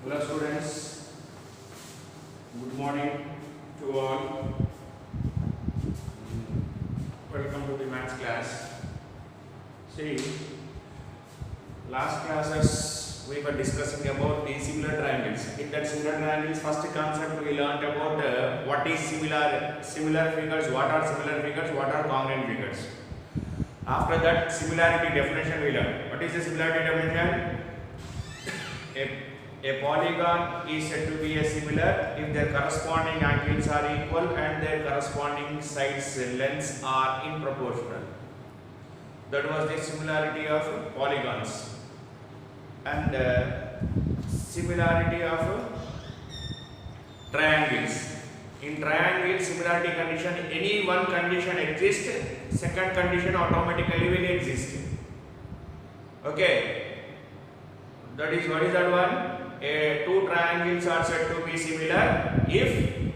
Hello students, good morning to all. Welcome to the maths class. See, last classes we were discussing about the similar triangles. In that similar triangles, first concept we learnt about what is similar figures, what are similar figures, what are congruent figures. After that, similarity definition we learned. What is the similarity definition? A polygon is said to be a similar if their corresponding angles are equal and their corresponding sides lengths are in proportional. That was the similarity of polygons. And similarity of triangles. In triangle similarity condition, any one condition exists, second condition automatically will exist. Okay. That is, what is that one? Two triangles are said to be similar if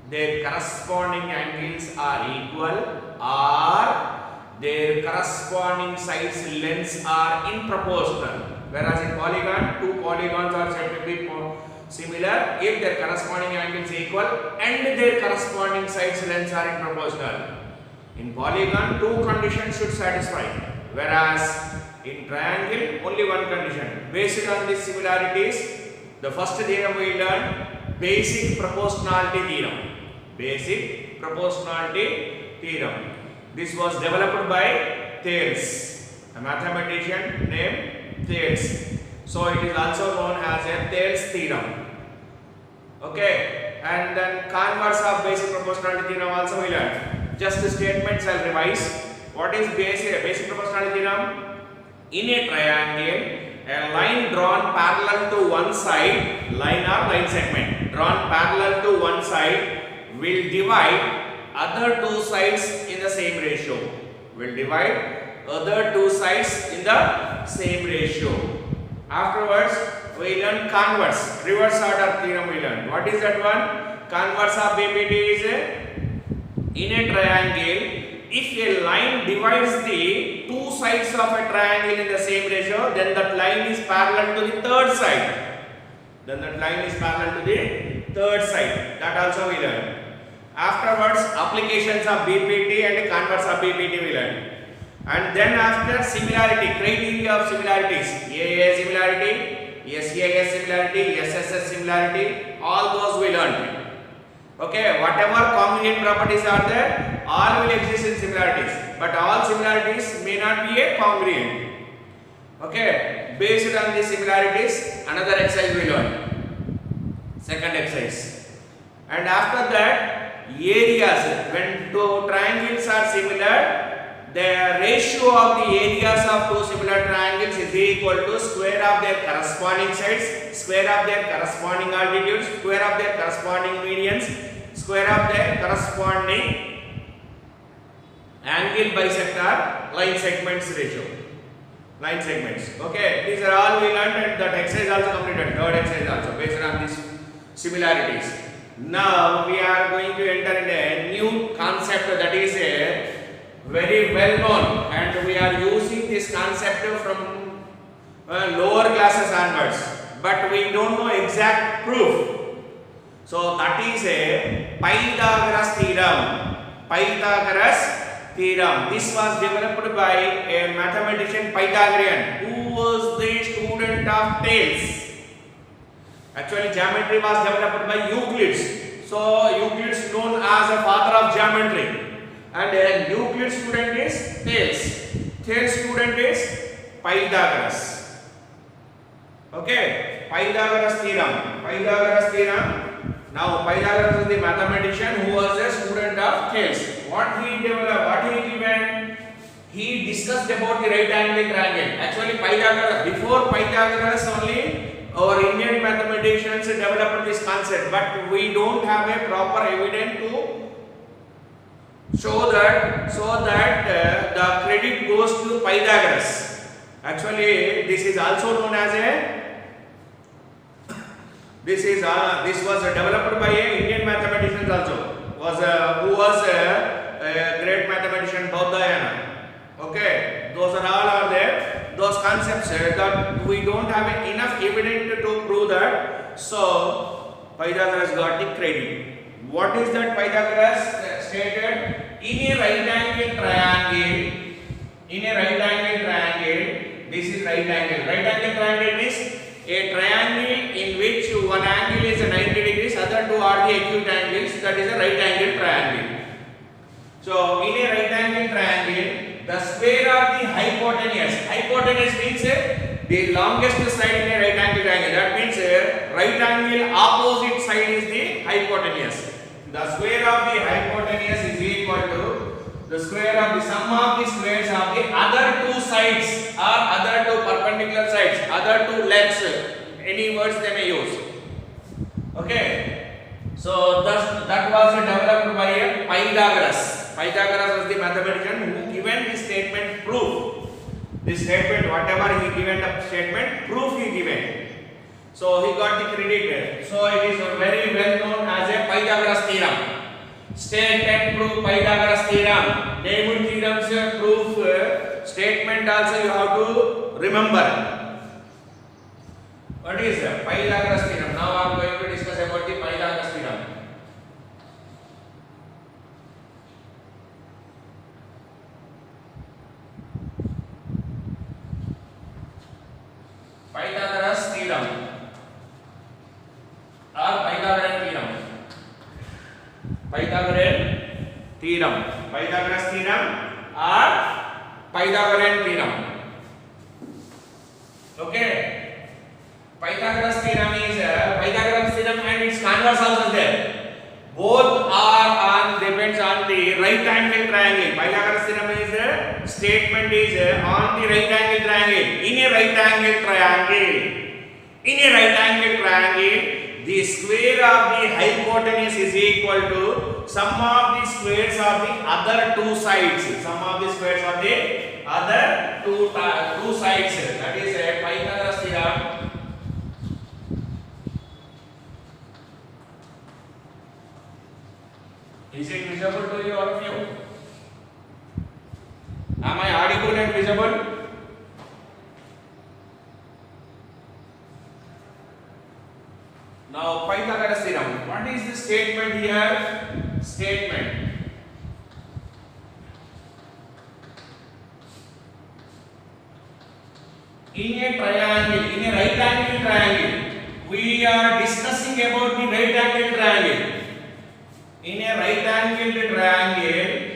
their corresponding angles are equal or their corresponding sides lengths are in proportional. Whereas in polygon, two polygons are said to be similar if their corresponding angles equal and their corresponding sides lengths are in proportional. In polygon, two conditions should satisfy, whereas in triangle, only one condition. Based on these similarities, the first theorem we learned, basic proportionality theorem. Basic proportionality theorem. This was developed by Thales, a mathematician named Thales. So it is also known as a Thales theorem. Okay, and then converse of basic proportionality theorem also we learned. Just the statements I'll revise. What is basic proportionality theorem? In a triangle, a line drawn parallel to one side, line or line segment, drawn parallel to one side will divide other two sides in the same ratio. Will divide other two sides in the same ratio. Afterwards, we learn converse, reverse order theorem we learn. What is that one? Converse of BPT is in a triangle, if a line divides the two sides of a triangle in the same ratio, then that line is parallel to the third side. Then that line is parallel to the third side. That also we learn. Afterwards, applications of BPT and converse of BPT we learn. And then after similarity, criteria of similarities, AA similarity, SAS similarity, SSS similarity, all those we learned. Okay, whatever congruent properties are there, all will exist in similarities, but all similarities may not be a congruent. Okay, based on these similarities, another exercise we learn. Second exercise. And after that, areas. When two triangles are similar, the ratio of the areas of two similar triangles is equal to square of their corresponding sides, square of their corresponding altitudes, square of their corresponding medians, square of their corresponding angle bisector line segments ratio. Line segments. Okay, these are all we learned and that exercise also completed. Third exercise also based on these similarities. Now we are going to enter in a new concept that is a very well known and we are using this concept from lower classes onwards, but we don't know exact proof. So that is a Pythagoras theorem. Pythagoras theorem. This was developed by a mathematician Pythagorean who was the student of Thales. Actually geometry was developed by Euclid. So Euclid is known as a father of geometry. And a Euclid student is Thales. Thales student is Pythagoras. Okay, Pythagoras theorem. Pythagoras theorem. Now Pythagoras is the mathematician who was a student of Thales. What he developed, what he given? He discussed about the right angle triangle. Actually Pythagoras, before Pythagoras only our Indian mathematicians developed this concept, but we don't have a proper evidence to show that, the credit goes to Pythagoras. Actually, this is also known as a this was developed by a Indian mathematician also. Who was a great mathematician Baudhayana. Okay, those are all are there. Those concepts that we don't have enough evidence to prove that. So Pythagoras got the credit. What is that Pythagoras stated? In a right angle triangle, this is right angle. Right angle triangle means a triangle in which one angle is 90 degrees, other two are the acute angles. That is a right angle triangle. So in a right angle triangle, the square of the hypotenuse means the longest side in a right angle triangle. That means right angle opposite side is the hypotenuse. The square of the hypotenuse is equal to the square of the sum of the squares of the other two sides or other two perpendicular sides, other two legs. Any words they may use. Okay. So that was developed by Pythagoras. Pythagoras was the mathematician who given the statement proof. This statement, whatever he given the statement, proof he given. So he got the credit. So it is very well known as a Pythagoras theorem. State and prove Pythagoras theorem. Named theorems proof statement also you have to remember. What is Pythagoras theorem? Now I am going to discuss about the Pythagoras theorem. Pythagoras theorem or Pythagorean theorem. Pythagoras theorem or Pythagorean theorem. Okay. Pythagoras theorem is Pythagoras theorem and its converse also there. Both are depends on the right angle triangle. Pythagoras theorem is statement is on the right angle triangle. In a right angle triangle, the square of the hypotenuse is equal to sum of the squares of the other two sides. Sum of the squares of the other two sides. That is a Pythagoras theorem. Is it visible to you, all of you? Am I audible and visible? Now Pythagoras theorem. What is the statement here? Statement. In a right angle triangle, we are discussing about the right angle triangle. In a right angled triangle,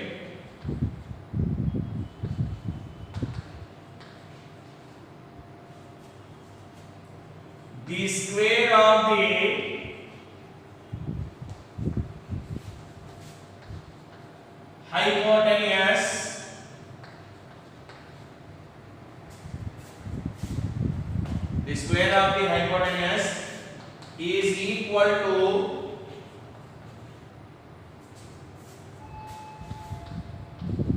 the square of the hypotenuse is equal to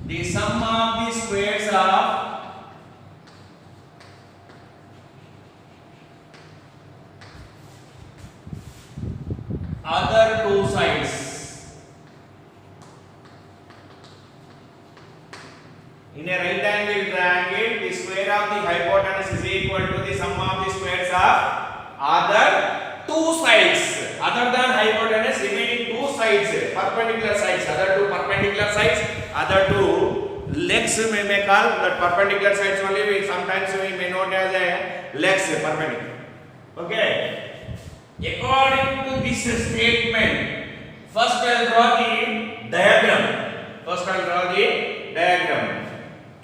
the sum of the squares of other two sides. In a right angle triangle, the square of the hypotenuse is equal to the sum of the squares of other two sides. Other than hypotenuse, remaining two sides, perpendicular sides, other two perpendicular sides, other two legs we may call that perpendicular sides only. We sometimes we may note as a legs perpendicular. Okay. According to this statement, first I will draw the diagram.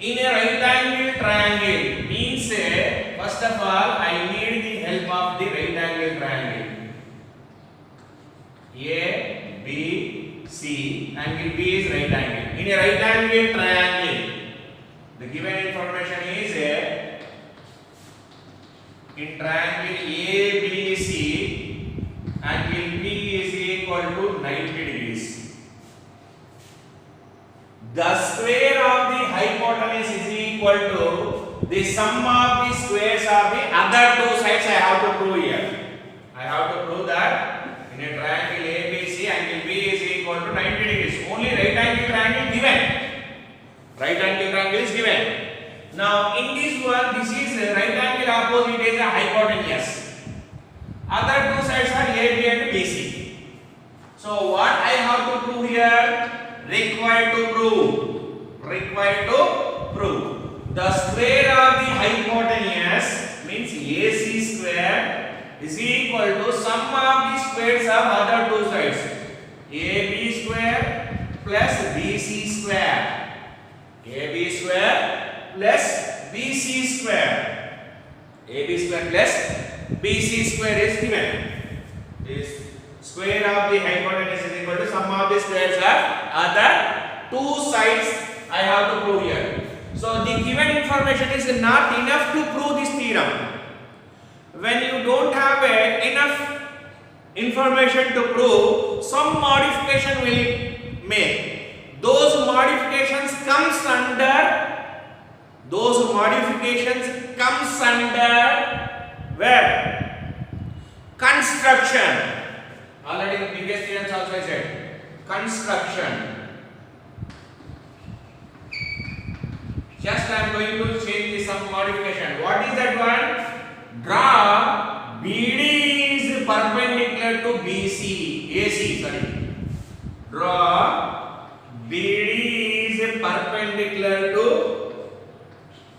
In a right angle triangle means first of all I need the help of the right angle triangle. A, B, C. Angle B is right angle. In a right angle triangle, the given information is in triangle ABC, angle B is equal to 90 degrees. The square of the hypotenuse is equal to the sum of the squares of the other two sides. I have to prove here. I have to prove that in a triangle ABC, angle B is equal to 90 degrees. Only right angle triangle given. Right angle triangle is given. Now in this one, this is right angle opposite is a hypotenuse. Other two sides are AB and BC. So what I have to prove here? Required to prove the square of the hypotenuse means AC square is equal to sum of the squares of other two sides. AB square plus BC square. AB square plus BC square. AB square plus BC square is given. This square of the hypotenuse is equal to sum of the squares of other two sides. I have to prove here. So the given information is not enough to prove this theorem. When you don't have enough information to prove, some modification will make. Those modifications comes under where? Construction. Already in previous theorems also I said construction. Just I am going to change some modification. What is that one? Draw BD is perpendicular to BC. AC, sorry. Draw BD is perpendicular to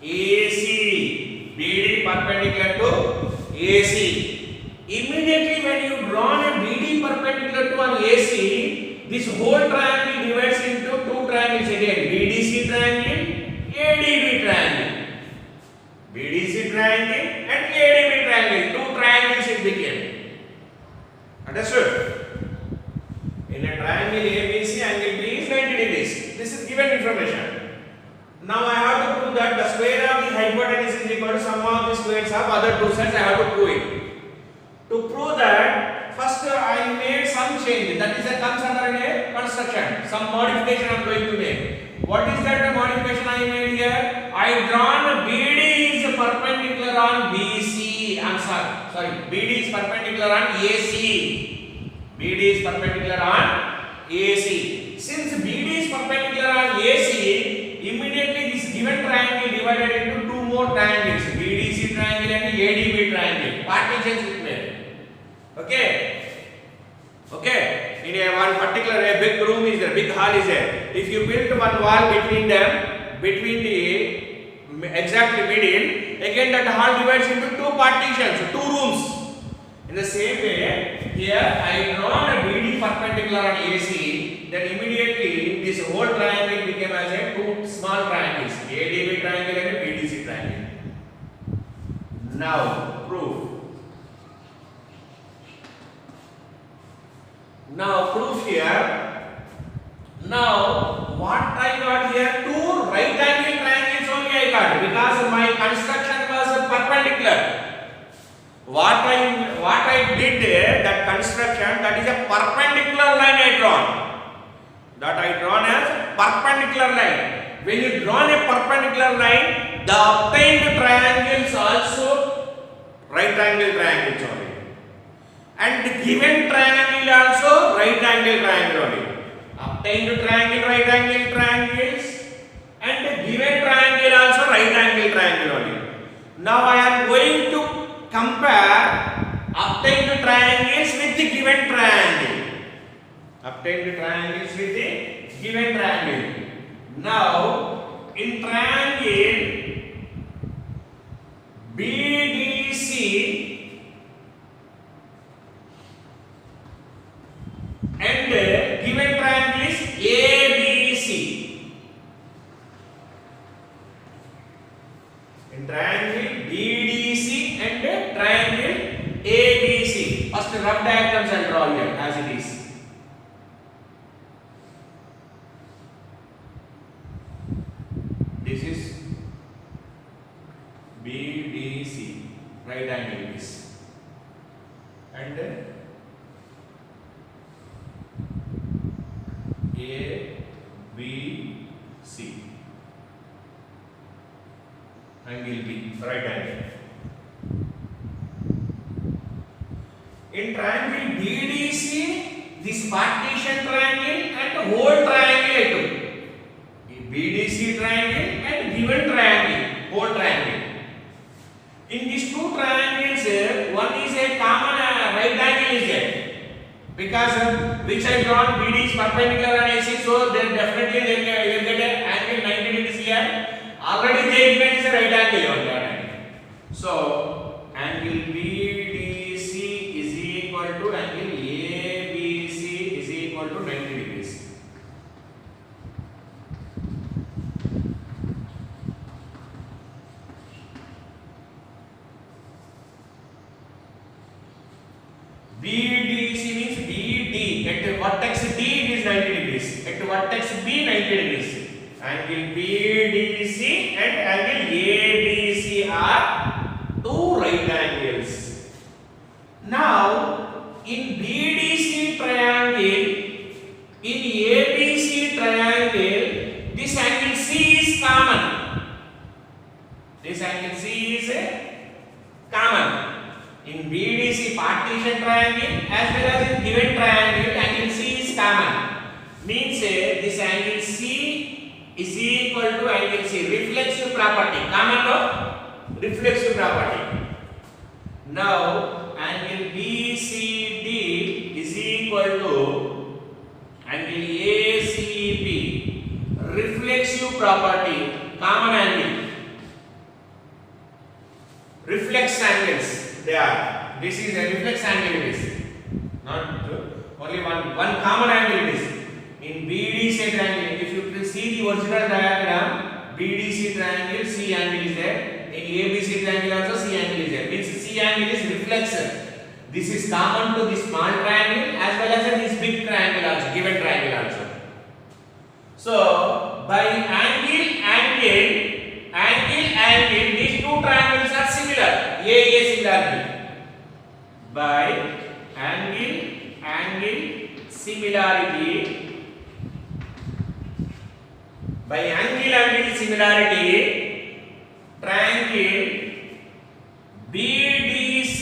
AC. BD perpendicular to AC. Immediately when you draw a BD perpendicular to an AC, this whole triangle divides into two triangles again. BDC triangle, ADB triangle. BDC triangle and ADB triangle. Two triangles it became. Understood? In a triangle ABC, angle B is 90 degrees. This is given information. Now I have to prove that the square of the hypotenuse is equal to sum of the squares of other two sides. I have to prove it. To prove that, first I made some change. That is a comes under a construction. Some modification I am going to make. What is that modification I made here? I drawn BD is perpendicular on BC. I am sorry. BD is perpendicular on AC. BD is perpendicular on AC. Since BD is perpendicular on AC, immediately this given triangle divided into two more triangles. BDC triangle and ADB triangle. Partitions it made. Okay. In a one particular a big room is there, big hall is there. If you build one wall between them, between the exactly middle, again that hall divides into two partitions, two rooms. In the same way, here I drawn a BD perpendicular on AC. Then immediately this whole triangle became as a two small triangles, ADB triangle and a BDC triangle. Now proof. Now proof here. Now what I got here? Two right angle triangles only I got because my construction was perpendicular. What I did that construction, that is a perpendicular line I drawn. That I drawn as perpendicular line. When you draw a perpendicular line, the obtained triangles also right angle triangles only. And the given triangle also right angle triangle only. Obtained triangle right angle triangles and the given triangle also right angle triangle only. Now I am going to compare obtained triangles with the given triangle. Obtained triangles with the given triangle. Now in triangle BDC and given triangle is ABC. In triangle BDC and triangle ABC. First rough diagrams I draw here as it is. This is BDC, right angle is, and ABC, angle B, right angle. In triangle BDC, this partition triangle and whole triangle I took. BDC triangle and given triangle, In these two triangles, one is a common right angle is there. Because which I drawn BD is perpendicular on AC, so then definitely they will get an angle 90 degrees here. Already they given is a right angle on that angle. So angle BDC is equal to angle ABC is equal to 90 degrees. BDC means BD at vertex D it is 90 degrees. At vertex B 90 degrees. Angle BDC and angle ABC are two right angles. Now in BDC triangle, in ABC triangle, this angle C is common. This angle C is common. In BDC partition triangle as well as in given triangle, angle C is common. Means this angle C is equal to angle C. Reflexive property. Common no? Reflexive property. Now angle BCD is equal to angle ACB. Reflexive property. Common angle. Reflex angles. They are. This is a reflex angle. It is not only one common angle. It is in BDC triangle. If you see the original diagram, BDC triangle, C angle is there. In ABC triangle also C angle is there. Means C angle is reflexive. This is common to this small triangle as well as in this big triangle also, given triangle also. So by angle, these two triangles are similar. A similarity. By angle similarity. By angle similarity, triangle BDC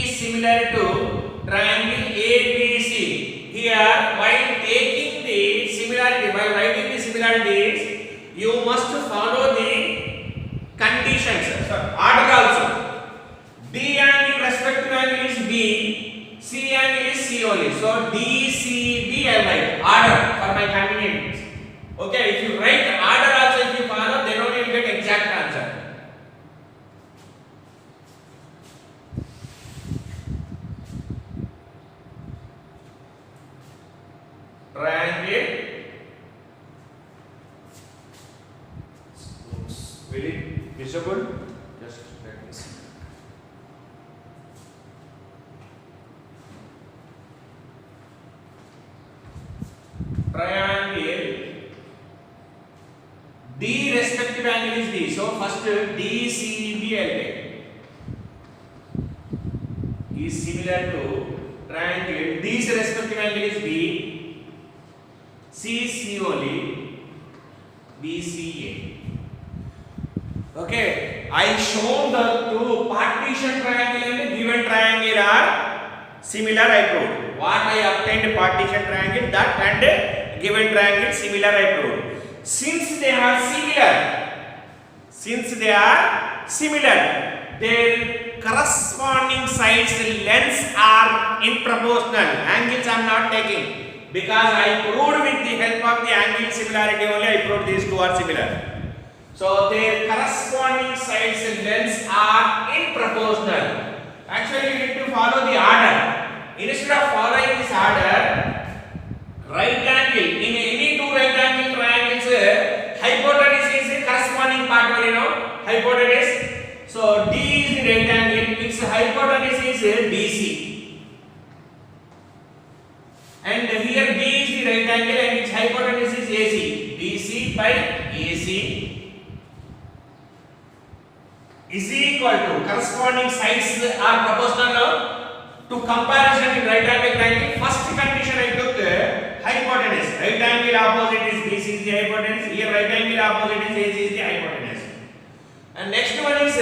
is similar to triangle ABC. Here, while taking the similarity, while writing the similarities, you must follow the conditions, order also. D angle respective angle is B, C angle is C only. So DCB I write order for my convenience. Okay, if you write order also, if you follow, then only you will get exact answer. Triangle. Will it visible? Just let me see. Triangle D respective angle is D. So first DCB I take is similar to triangle D's respective angle is B, C only, BCA. Okay, I shown the two partition triangle and the given triangle are similar. I proved what I obtained partition triangle, that and given triangle similar I proved. Since they are similar, their corresponding sides lengths are in proportional. Angles I am not taking because I proved with the help of the angle similarity only. I proved these two are similar. So their corresponding sides and lengths are in proportional. Actually, you need to follow the order. Instead of following this order, right angle in any two right angle triangles, hypotenuse is the corresponding part only, no? Hypotenuse. So D is the right angle, its hypotenuse is BC. And here B is the right angle and its hypotenuse is AC. BC by AC is equal to corresponding sides are proportional now. To comparison in right angle triangle, first condition I took hypotenuse. Right angle opposite is BC is the hypotenuse. Here right angle opposite is AC is the hypotenuse. And next one is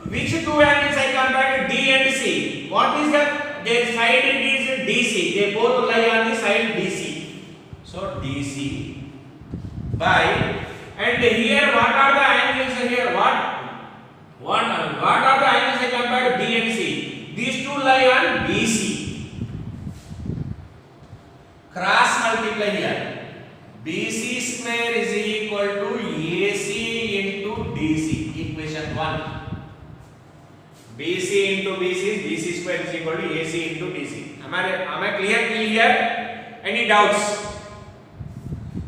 which two angles I compared D and C. What is that? Their side is DC. They both lie on the side DC. So DC by, and here what are the angles here? What 1. BC into BC is BC square is equal to AC into DC. Am I clear till here? Any doubts?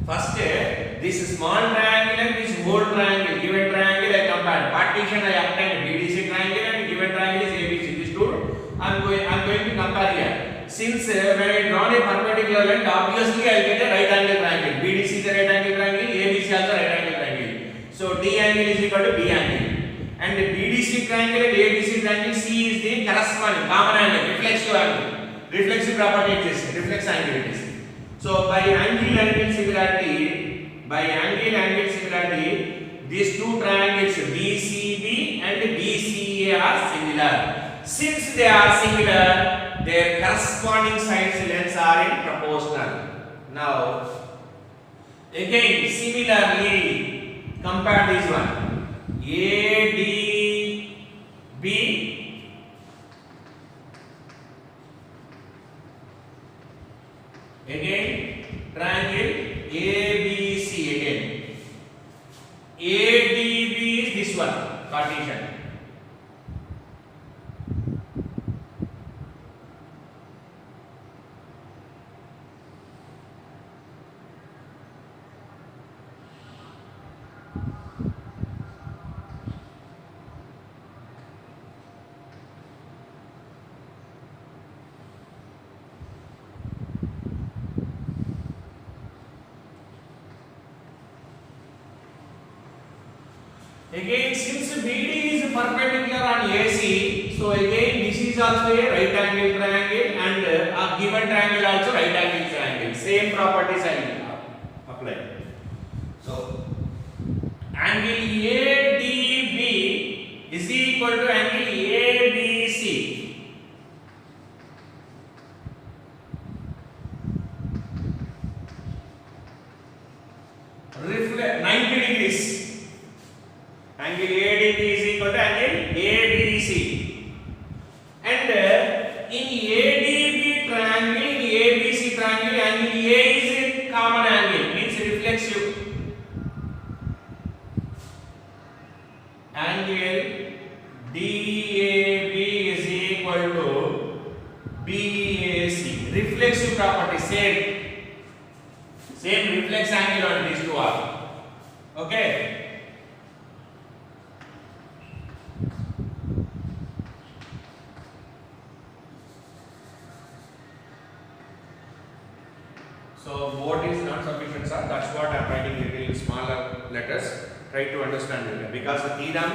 First, this small triangle and this whole triangle, given triangle I compared. Partition I obtained BDC triangle and given triangle is ABC. These two I am going to compare here. Since when I draw a perpendicular line, obviously I will get a right angle triangle. BDC is a right angle triangle, ABC also right angle triangle. So D angle is equal to B angle. And the BDC triangle and ABC triangle, C is the corresponding common angle, reflexive angle. Reflexive property exists, reflex angle it is. So by angle similarity, these two triangles BCB and BCA are similar. Since they are similar, their corresponding sides lengths are in proportional. Now, again similarly, compare this one. ADB again triangle ABC again. ADB is this one, Cartesian. Again, since BD is perpendicular on AC, so again this is also a right angle triangle and a given triangle also right angle triangle. Same properties I will apply. So angle ADB is equal to angle ABC. Reflect 90 degrees. Angle ADB is equal to angle ABC. And in ADB triangle, in ABC triangle, angle A is a common angle, means reflexive. Angle DAB is equal to BAC. Reflexive property, same reflex angle on these two are. Okay. So board is not sufficient, sir. That's what I am writing little smaller letters. Try to understand it. Because the theorem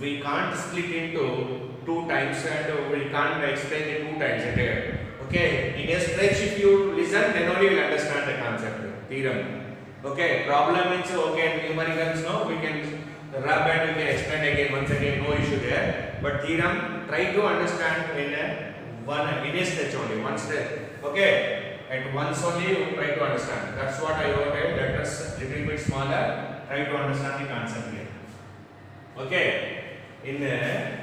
we can't split into 2 times and we can't explain it 2 times a day. Okay. In a stretch, if you listen, then only you will understand the concept. Theorem. Okay. Problem means okay. Numericals no, we can rub and we can explain again once again. No issue there. But theorem, try to understand in a stretch only. One step. Okay. At once only you try to understand. That's what I wrote here. Letters little bit smaller. Try to understand the concept here. Okay. In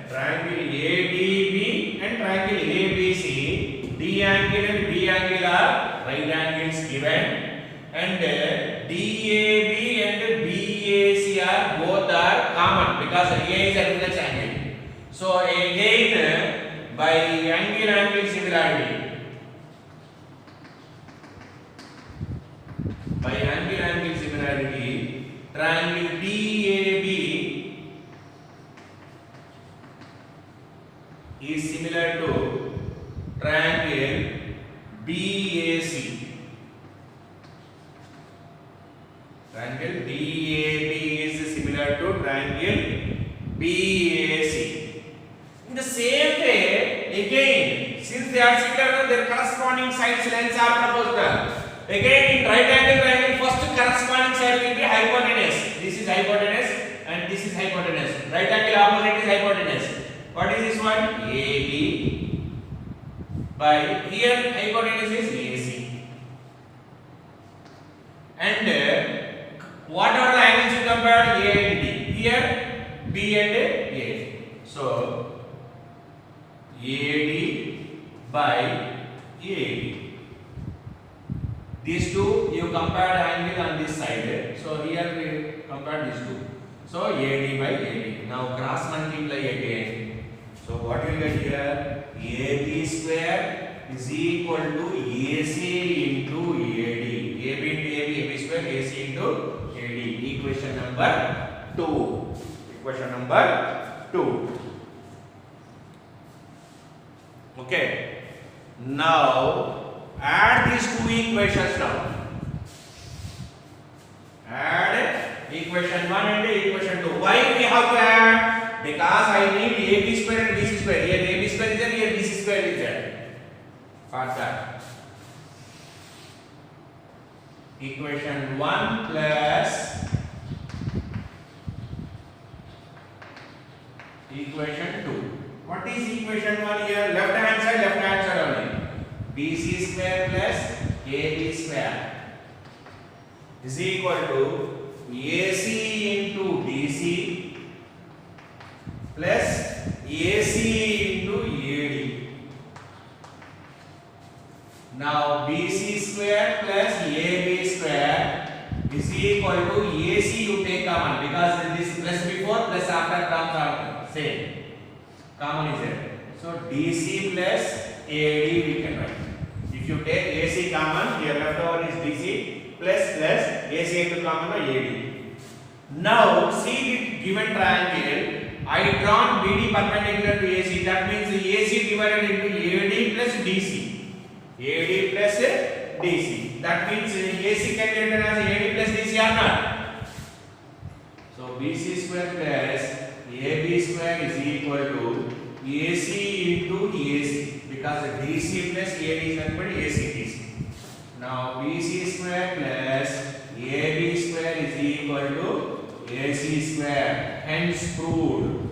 triangle ADB and triangle ABC, D angle and B angle are right angles given, and DAB and BAC are both are common because A is a reflex angle. So again by angle similarity. By angle similarity, triangle DAB is similar to triangle BAC. Triangle DAB is similar to triangle BAC. In the same way, again, since they are similar, their corresponding sides lengths are proportional. Again, in right angle triangle, first corresponding side will be hypotenuse. This is hypotenuse and this is hypotenuse. Right angle opposite is hypotenuse. What is this one? AB. By here hypotenuse is AC. And what are the angles you compare? A and D. Here B and A. So AD by AD. These two you compare angle on this side. So here we compare these two. So AD by AD. Now cross multiply again. So what will get here? AB square is equal to AC into AD. AB into AB square, AC into AD. Equation number 2. Equation number 2. Okay. Now add these two equations now. Add equation 1 and equation 2. Why we have to add? Because I need AB square and BC square. Here AB square is there, here BC square is there. For that. Equation 1 plus equation 2. What is equation 1 here? Left hand side only. BC square plus AB square is equal to AC into DC plus AC into AD. Now BC square plus AB square is equal to AC you take common because this plus before plus after terms are same. Common is there. So DC plus AD we can write. If you take AC common, here left over is DC plus AC into common or AD. Now see the given triangle. I drawn BD perpendicular to AC. That means the AC divided into AD plus DC. AD plus DC. That means AC can be written as AD plus DC or not. So BC square plus AB square is equal to AC into AC because DC plus AD is nothing but AC DC. Now BC square plus AB square is equal to AC square. Hence proved.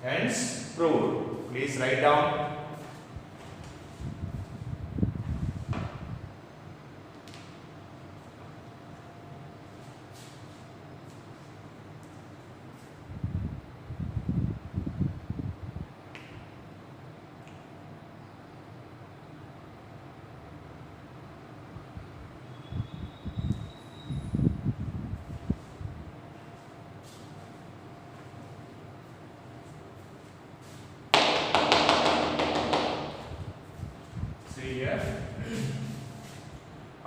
Hence proved. Please write down.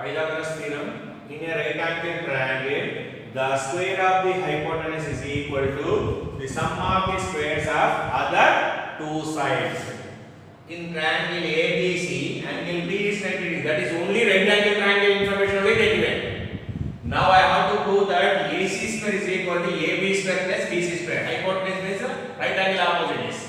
Pythagoras theorem. In a right angle triangle, the square of the hypotenuse is equal to the sum of the squares of other two sides. In triangle ABC, angle B is 90 degrees. That is only right angle triangle information we get given. Now I have to prove that AC square is equal to AB square plus BC square. Hypotenuse means right angle opposites.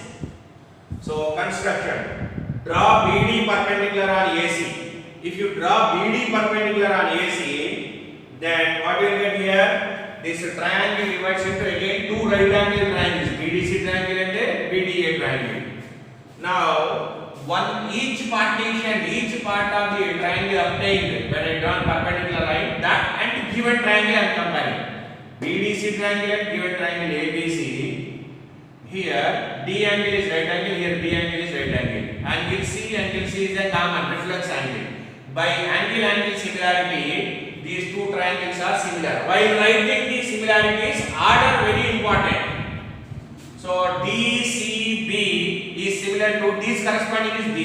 So construction. Draw BD perpendicular on AC. If you draw BD perpendicular on AC, then what you will get here? This triangle divides into again two right angle triangles, BDC triangle and BDA triangle. Now, each partition, each part of the triangle obtained when I draw perpendicular line, that and given triangle I am comparing. BDC triangle and given triangle ABC. Here D angle is right angle, here B angle is right angle. Angle C is a common reflex angle. By angle similarity, these two triangles are similar. While writing these similarities, order very important. So DCB is similar to D's corresponding is B,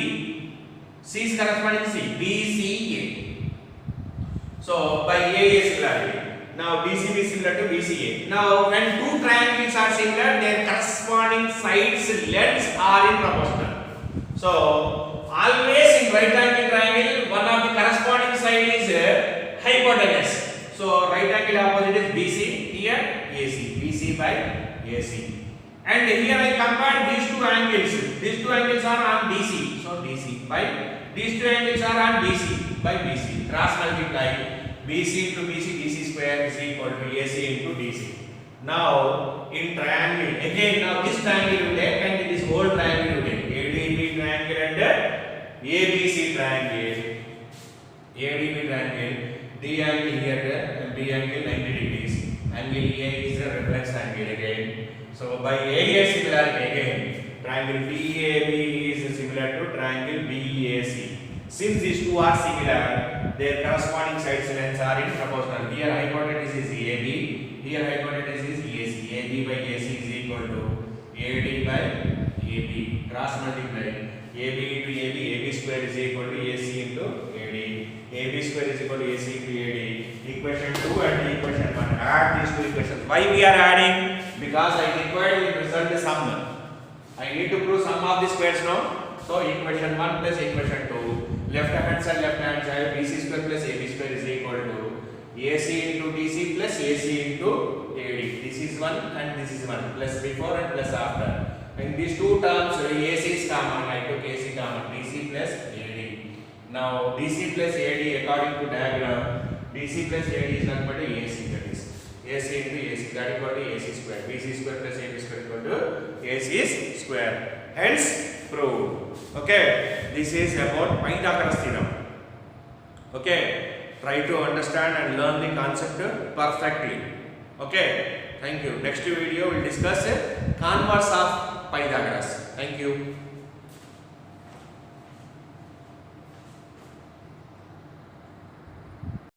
C's corresponding is C, BCA. So by A is similarity. Now DCB is similar to BCA. Now when two triangles are similar, their corresponding sides lengths are in proportional. So always in right angle triangle, one of the corresponding side is hypotenuse. So right angle opposite is BC, here AC, BC by AC. And here I compare these two angles. These two angles are on DC, so DC by these two angles are on DC by BC. Cross multiply BC into BC, DC square is equal to AC into DC. Now in triangle again, now this triangle will take and this whole triangle will take ADB triangle and ABC triangle, ADB triangle, D angle here, B angle 90 degrees, angle A is a reflex angle again. So by AS similarity again, triangle BAB is similar to triangle BAC. Since these two are similar, their corresponding sides lengths are in proportional. Here hypotenuse is AB, here hypotenuse is AC. AB by AC is equal to AD by AB. Cross multiply. AB into AB, AB square is equal to AC into AD. AB square is equal to AC into AD. Equation 2 and equation 1. Add these two equations. Why we are adding? Because I required the result sum. I need to prove sum of the squares now. So equation 1 plus equation 2. Left hand side BC square plus AB square is equal to AC into DC plus AC into AD. This is 1 and this is 1. Plus before and plus after. In these two terms, AC is common. I took AC common. DC plus AD. Now DC plus AD according to diagram. DC plus AD is nothing but AC, that is AC into AC, that is equal to AC square. BC square plus AB square equal to AC square. Hence proved. Okay, this is about Pythagoras theorem. Okay, try to understand and learn the concept perfectly. Okay, thank you. Next video we will discuss converse of Pythagoras. Thank you.